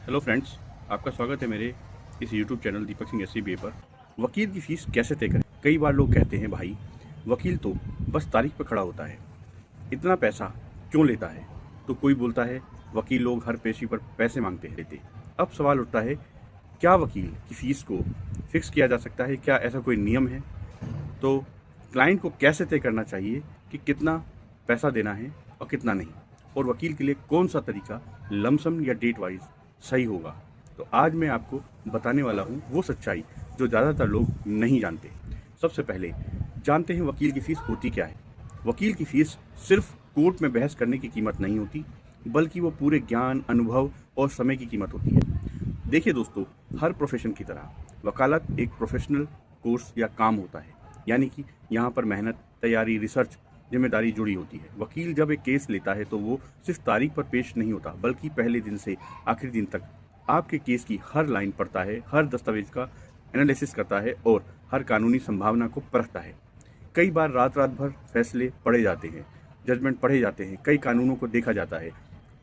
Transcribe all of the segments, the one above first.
Hello friends, आपका स्वागत है मेरे इस YouTube channel Deepak Singh SCBA पर। वकील की फ़ीस कैसे तय करें? कई बार लोग कहते हैं भाई वकील तो बस तारीख पर खड़ा होता है, इतना पैसा क्यों लेता है? तो कोई बोलता है वकील लोग हर पेशी पर पैसे मांगते हैं लेते। अब सवाल उठता है, क्या वकील की फ़ीस को फिक्स किया जा सकता है? क्या ऐसा कोई नियम है? तो क्लाइंट को कैसे तय करना चाहिए कि कितना पैसा देना है और कितना नहीं, और वकील के लिए कौन सा तरीका लमसम या डेट वाइज सही होगा? तो आज मैं आपको बताने वाला हूँ वो सच्चाई जो ज़्यादातर लोग नहीं जानते। सबसे पहले जानते हैं वकील की फ़ीस होती क्या है। वकील की फ़ीस सिर्फ कोर्ट में बहस करने की कीमत नहीं होती, बल्कि वो पूरे ज्ञान, अनुभव और समय की कीमत होती है। देखिए दोस्तों, हर प्रोफेशन की तरह वकालत एक प्रोफेशनल कोर्स या काम होता है, यानी कि यहाँ पर मेहनत, तैयारी, रिसर्च, जिम्मेदारी जुड़ी होती है। वकील जब एक केस लेता है तो वो सिर्फ तारीख पर पेश नहीं होता, बल्कि पहले दिन से आखिरी दिन तक आपके केस की हर लाइन पढ़ता है, हर दस्तावेज का एनालिसिस करता है और हर कानूनी संभावना को परखता है। कई बार रात रात भर फैसले पढ़े जाते हैं, जजमेंट पढ़े जाते हैं, कई कानूनों को देखा जाता है,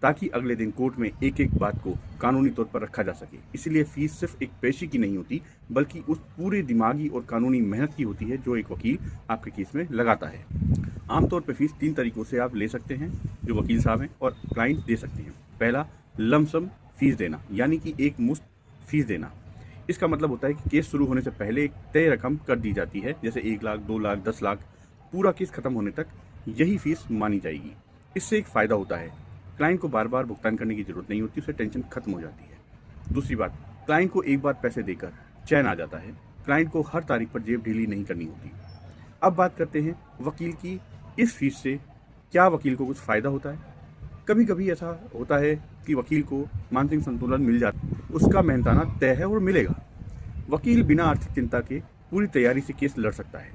ताकि अगले दिन कोर्ट में एक एक बात को कानूनी तौर पर रखा जा सके। इसीलिए फीस सिर्फ एक पेशी की नहीं होती, बल्कि उस पूरे दिमागी और कानूनी मेहनत की होती है जो एक वकील आपके केस में लगाता है। आमतौर पर फीस 3 तरीकों से आप ले सकते हैं, जो वकील साहब हैं और क्लाइंट दे सकते हैं। पहला, लमसम फीस देना, यानी कि एक मुश्त फीस देना। इसका मतलब होता है कि केस शुरू होने से पहले एक तय रकम कर दी जाती है, जैसे 1 लाख, 2 लाख, 10 लाख। पूरा केस खत्म होने तक यही फीस मानी जाएगी। इससे एक फ़ायदा होता है, क्लाइंट को बार बार भुगतान करने की जरूरत नहीं होती, उससे टेंशन खत्म हो जाती है। दूसरी बात, क्लाइंट को एक बार पैसे देकर चैन आ जाता है, क्लाइंट को हर तारीख पर जेब ढीली नहीं करनी होती। अब बात करते हैं वकील की इस फीस से क्या वकील को कुछ फ़ायदा होता है? कभी कभी ऐसा होता है कि वकील को मानसिक संतुलन मिल जाता है, उसका मेहनताना तय है और मिलेगा। वकील बिना आर्थिक चिंता के पूरी तैयारी से केस लड़ सकता है।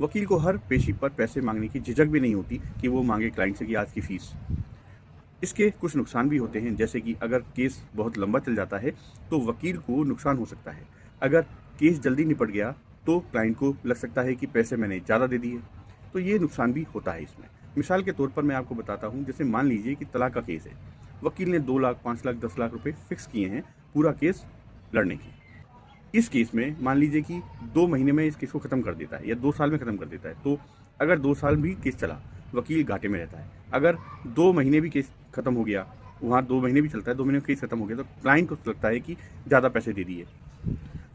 वकील को हर पेशी पर पैसे मांगने की झिझक भी नहीं होती कि वो मांगे क्लाइंट से कि आज की फीस। इसके कुछ नुकसान भी होते हैं, जैसे कि अगर केस बहुत लंबा चल जाता है तो वकील को नुकसान हो सकता है। अगर केस जल्दी निपट गया तो क्लाइंट को लग सकता है कि पैसे मैंने ज़्यादा दे दिए, तो ये नुकसान भी होता है इसमें। मिसाल के तौर पर मैं आपको बताता हूँ, जैसे मान लीजिए कि तलाक का केस है, वकील ने 2 लाख, 5 लाख, 10 लाख रुपए फिक्स किए हैं पूरा केस लड़ने के। इस केस में मान लीजिए कि 2 महीने में इस केस को ख़त्म कर देता है या 2 साल में ख़त्म कर देता है, तो अगर 2 साल भी केस चला, वकील घाटे में रहता है। अगर 2 महीने भी केस ख़त्म हो गया, वहाँ 2 महीने भी चलता है, 2 महीने में केस ख़त्म हो गया, तो क्लाइंट को लगता है कि ज़्यादा पैसे दे दिए।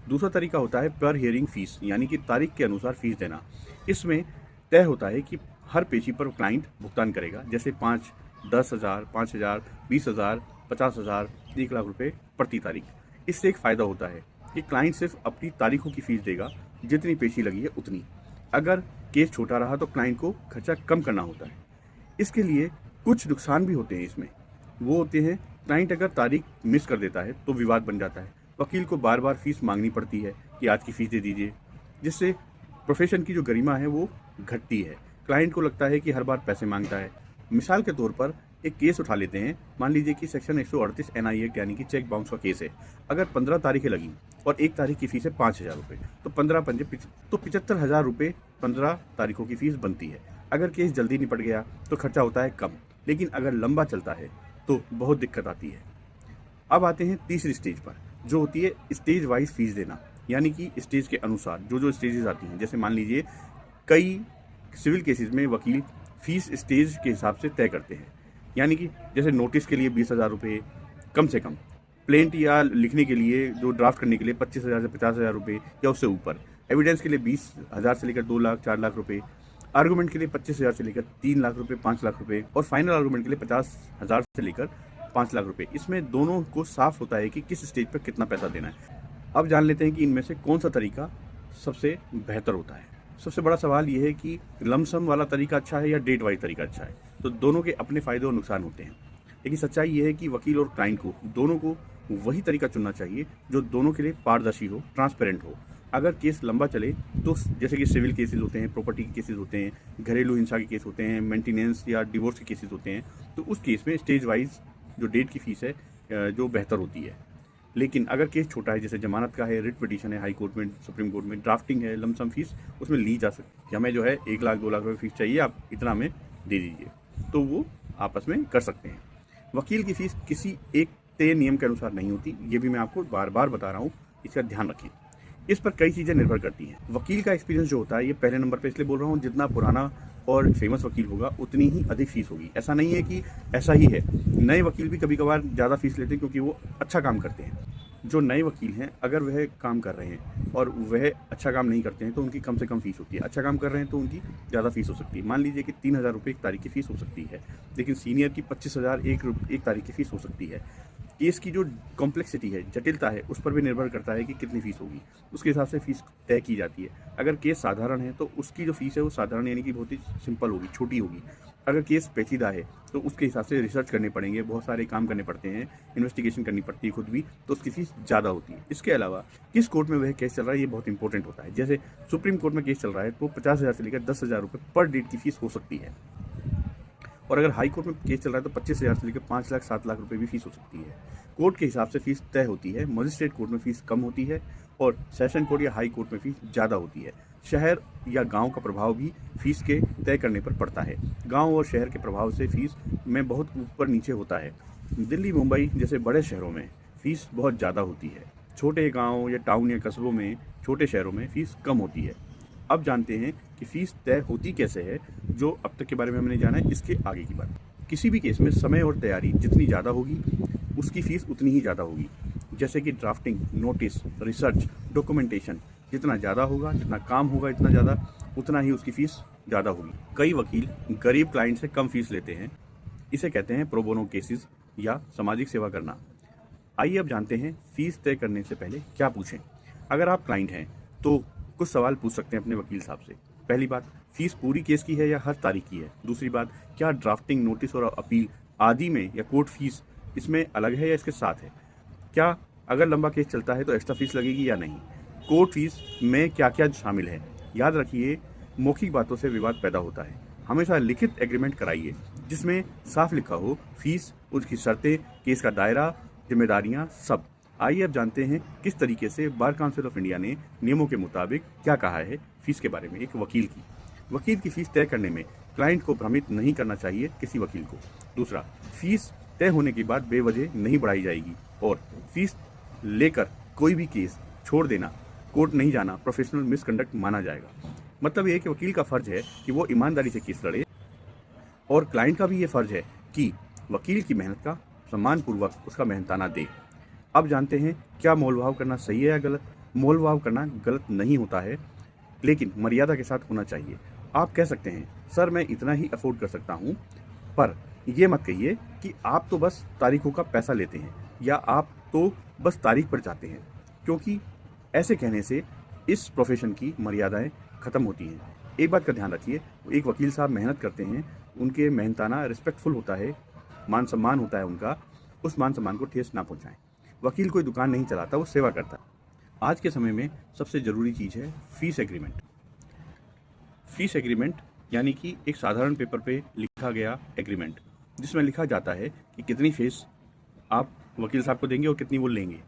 दूसरा तरीका होता है पर हियरिंग फीस, यानी कि तारीख के अनुसार फीस देना। इसमें तय होता है कि हर पेशी पर क्लाइंट भुगतान करेगा, जैसे 5, 10,000, 5,000, 20,000, 50,000, 1 लाख रुपए प्रति तारीख। इससे एक फ़ायदा होता है कि क्लाइंट सिर्फ अपनी तारीखों की फ़ीस देगा, जितनी पेशी लगी है उतनी। अगर केस छोटा रहा तो क्लाइंट को खर्चा कम करना होता है। इसके लिए कुछ नुकसान भी होते हैं इसमें। वो होते हैं, क्लाइंट अगर तारीख मिस कर देता है तो विवाद बन जाता है, वकील को बार बार फीस मांगनी पड़ती है कि आज की फ़ीस दे दीजिए, जिससे प्रोफेशन की जो गरिमा है वो घटती है। क्लाइंट को लगता है कि हर बार पैसे मांगता है। मिसाल के तौर पर एक केस उठा लेते हैं, मान लीजिए कि सेक्शन 138 NI एक्ट, यानी कि चेक बाउंस का केस है। अगर 15 तारीखें लगी और 1 तारीख की फ़ीस है 5,000 रुपये, तो 15 पंजे तो 75,000 रुपये 15 तारीखों की फ़ीस बनती है। अगर केस जल्दी निपट गया तो खर्चा होता है कम, लेकिन अगर लंबा चलता है तो बहुत दिक्कत आती है। अब आते हैं तीसरी स्टेज पर, जो होती है स्टेज वाइज फीस देना, यानी कि स्टेज के अनुसार जो स्टेजेस आती हैं। जैसे मान लीजिए कई सिविल केसेस में वकील फीस स्टेज के हिसाब से तय करते हैं, यानी कि जैसे नोटिस के लिए 20,000 रुपये कम से कम, प्लेंट या लिखने के लिए जो ड्राफ्ट करने के लिए 25,000 से 50,000 रुपये या उससे ऊपर, एविडेंस के लिए 20,000 से लेकर 2 लाख, 4 लाख रुपये, आर्गूमेंट के लिए 25,000 से लेकर 3 लाख रुपये, 5 लाख रुपये, और फाइनल आर्गूमेंट के लिए 50,000 से लेकर 5 लाख रुपये। इसमें दोनों को साफ होता है कि किस स्टेज पर कितना पैसा देना है। अब जान लेते हैं कि इनमें से कौन सा तरीका सबसे बेहतर होता है। सबसे बड़ा सवाल ये है कि लमसम वाला तरीका अच्छा है या डेट वाइज तरीका अच्छा है। तो दोनों के अपने फ़ायदे और नुकसान होते हैं, लेकिन सच्चाई ये है कि वकील और क्लाइंट को दोनों को वही तरीका चुनना चाहिए जो दोनों के लिए पारदर्शी हो, ट्रांसपेरेंट हो। अगर केस लंबा चले तो जैसे कि सिविल केसेस होते हैं, प्रॉपर्टी के केसेस होते हैं, घरेलू हिंसा के केस होते हैं, मेंटेनेंस या डिवोर्स के केसेस होते हैं, तो उस केस में स्टेज वाइज जो डेट की फ़ीस है जो बेहतर होती है। लेकिन अगर केस छोटा है, जैसे जमानत का है, रिट पिटीशन है, हाई कोर्ट में, सुप्रीम कोर्ट में, ड्राफ्टिंग है, लमसम फीस उसमें ली जा सकती है कि हमें जो है 1 लाख, 2 लाख रुपये फीस चाहिए, आप इतना हमें दे दीजिए, तो वो आपस में कर सकते हैं। वकील की फ़ीस किसी एक तय नियम के अनुसार नहीं होती। ये भी मैं आपको बार बार बता रहा हूँ, इसका ध्यान रखिए। इस पर कई चीज़ें निर्भर करती हैं। वकील का एक्सपीरियंस जो होता है, ये पहले नंबर पे इसलिए बोल रहा हूँ, जितना पुराना और फेमस वकील होगा उतनी ही अधिक फीस होगी। ऐसा नहीं है कि ऐसा ही है, नए वकील भी कभी कभार ज़्यादा फीस लेते हैं क्योंकि वो अच्छा काम करते हैं। जो नए वकील हैं, अगर वह काम कर रहे हैं और वह अच्छा काम नहीं करते हैं तो उनकी कम से कम फीस होती है। अच्छा काम कर रहे हैं तो उनकी ज़्यादा फीस हो सकती है। मान लीजिए कि 3,000 रुपये एक तारीख की फ़ीस हो सकती है, लेकिन सीनियर की 25,000 एक तारीख की फ़ीस हो सकती है। केस की जो कॉम्प्लेक्सिटी है, जटिलता है, उस पर भी निर्भर करता है कि कितनी फ़ीस होगी। उसके हिसाब से फ़ीस तय की जाती है। अगर केस साधारण है तो उसकी जो फ़ीस है वो साधारण यानी कि बहुत ही सिंपल होगी, छोटी होगी। अगर केस पेचीदा है तो उसके हिसाब से रिसर्च करने पड़ेंगे, बहुत सारे काम करने पड़ते हैं, इन्वेस्टिगेशन करनी पड़ती है खुद भी, तो उसकी फ़ीस ज़्यादा होती है। इसके अलावा किस कोर्ट में वह केस चल रहा है, ये बहुत इंपॉर्टेंट होता है। जैसे सुप्रीम कोर्ट में केस चल रहा है तो 50,000 से लेकर 10,000 रुपये पर डेट की फ़ीस हो सकती है। और अगर हाई कोर्ट में केस चल रहा है तो 25,000 से लेकर 5 लाख 7 लाख रुपए भी फीस हो सकती है। कोर्ट के हिसाब से फीस तय होती है। मजिस्ट्रेट कोर्ट में फीस कम होती है और सेशन कोर्ट या हाई कोर्ट में फीस ज़्यादा होती है। शहर या गांव का प्रभाव भी फीस के तय करने पर पड़ता है। गांव और शहर के प्रभाव से फीस में बहुत ऊपर नीचे होता है। दिल्ली, मुंबई जैसे बड़े शहरों में फ़ीस बहुत ज़्यादा होती है। छोटे गाँव या टाउन या कस्बों में, छोटे शहरों में फ़ीस कम होती है। अब जानते हैं कि फ़ीस तय होती कैसे है। जो अब तक के बारे में हमने जाना है, इसके आगे की बात। किसी भी केस में समय और तैयारी जितनी ज़्यादा होगी उसकी फ़ीस उतनी ही ज़्यादा होगी। जैसे कि ड्राफ्टिंग, नोटिस, रिसर्च, डॉक्यूमेंटेशन जितना ज़्यादा होगा, जितना काम होगा इतना ज़्यादा, उतना ही उसकी फ़ीस ज़्यादा होगी। कई वकील गरीब क्लाइंट से कम फीस लेते हैं। इसे कहते हैं प्रो बोनो केसेस या सामाजिक सेवा करना। आइए अब जानते हैं फ़ीस तय करने से पहले क्या पूछें। अगर आप क्लाइंट हैं तो कुछ सवाल पूछ सकते हैं अपने वकील साहब से। पहली बात, फीस पूरी केस की है या हर तारीख की है। दूसरी बात, क्या ड्राफ्टिंग, नोटिस और अपील आदि में या कोर्ट फीस इसमें अलग है या इसके साथ है। क्या अगर लंबा केस चलता है तो एक्स्ट्रा फीस लगेगी या नहीं। कोर्ट फीस में क्या क्या शामिल है। याद रखिए, मौखिक बातों से विवाद पैदा होता है। हमेशा लिखित एग्रीमेंट कराइए जिसमें साफ लिखा हो फीस, उसकी शर्तें, केस का दायरा, जिम्मेदारियाँ, सब। आइए अब जानते हैं किस तरीके से बार काउंसिल ऑफ इंडिया ने नियमों के मुताबिक क्या कहा है फीस के बारे में। एक वकील की फीस तय करने में क्लाइंट को भ्रमित नहीं करना चाहिए किसी वकील को। दूसरा, फीस तय होने के बाद बेवजह नहीं बढ़ाई जाएगी। और फीस लेकर कोई भी केस छोड़ देना, कोर्ट नहीं जाना प्रोफेशनल मिसकंडक्ट माना जाएगा। मतलब ये कि वकील का फर्ज है कि वो ईमानदारी से केस लड़े और क्लाइंट का भी ये फर्ज है कि वकील की मेहनत का सम्मानपूर्वक उसका मेहनताना दे। अब जानते हैं क्या मोलभाव करना सही है या गलत। मोलभाव करना गलत नहीं होता है, लेकिन मर्यादा के साथ होना चाहिए। आप कह सकते हैं, सर मैं इतना ही अफोर्ड कर सकता हूँ, पर यह मत कहिए कि आप तो बस तारीखों का पैसा लेते हैं या आप तो बस तारीख पर जाते हैं, क्योंकि ऐसे कहने से इस प्रोफेशन की मर्यादाएं खत्म होती हैं। एक बात का ध्यान रखिए, एक वकील साहब मेहनत करते हैं, उनके मेहनताना रिस्पेक्टफुल होता है, मान सम्मान होता है उनका। उस मान सम्मान को ठेस ना पहुँचाएं। वकील कोई दुकान नहीं चलाता, वो सेवा करता है। आज के समय में सबसे ज़रूरी चीज़ है फीस एग्रीमेंट। फीस एग्रीमेंट यानी कि एक साधारण पेपर पे लिखा गया एग्रीमेंट, जिसमें लिखा जाता है कि कितनी फीस आप वकील साहब को देंगे और कितनी वो लेंगे,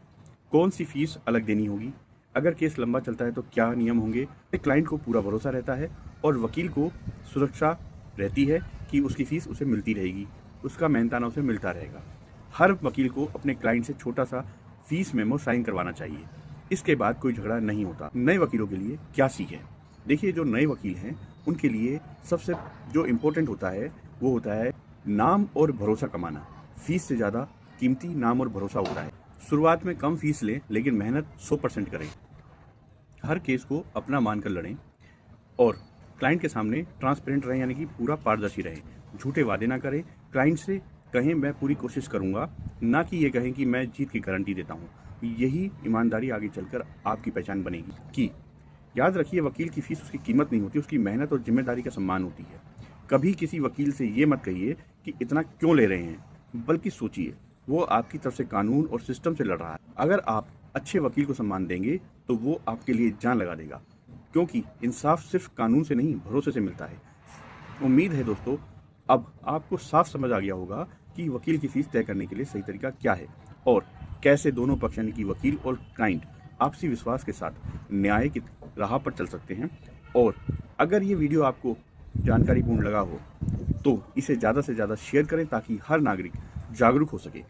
कौन सी फीस अलग देनी होगी, अगर केस लंबा चलता है तो क्या नियम होंगे। क्लाइंट को पूरा भरोसा रहता है और वकील को सुरक्षा रहती है कि उसकी फ़ीस उसे मिलती रहेगी, उसका मेहनताना उसे मिलता रहेगा। हर वकील को अपने क्लाइंट से छोटा सा फीस मेमो साइन करवाना चाहिए। इसके बाद कोई झगड़ा नहीं होता। नए वकीलों के लिए क्या सीख है। देखिए, जो नए वकील हैं उनके लिए सबसे जो इम्पोर्टेंट होता है वो होता है नाम और भरोसा कमाना। फीस से ज़्यादा कीमती नाम और भरोसा होता है। शुरुआत में कम फीस लें, लेकिन मेहनत 100% करें। हर केस को अपना मानकर लड़ें और क्लाइंट के सामने ट्रांसपेरेंट रहें, यानी कि पूरा पारदर्शी रहें। झूठे वादे ना करें। क्लाइंट से कहें मैं पूरी कोशिश करूंगा, ना कि ये कहें कि मैं जीत की गारंटी देता हूं। यही ईमानदारी आगे चलकर आपकी पहचान बनेगी। कि याद रखिए, वकील की फीस उसकी कीमत नहीं होती, उसकी मेहनत और जिम्मेदारी का सम्मान होती है। कभी किसी वकील से ये मत कहिए कि इतना क्यों ले रहे हैं, बल्कि सोचिए वो आपकी तरफ से कानून और सिस्टम से लड़ रहा है। अगर आप अच्छे वकील को सम्मान देंगे तो वो आपके लिए जान लगा देगा, क्योंकि इंसाफ सिर्फ कानून से नहीं, भरोसे से मिलता है। उम्मीद है दोस्तों, अब आपको साफ समझ आ गया होगा कि वकील की फीस तय करने के लिए सही तरीका क्या है और कैसे दोनों पक्ष यानी कि वकील और क्लाइंट आपसी विश्वास के साथ न्याय की राह पर चल सकते हैं। और अगर ये वीडियो आपको जानकारीपूर्ण लगा हो तो इसे ज़्यादा से ज़्यादा शेयर करें ताकि हर नागरिक जागरूक हो सके।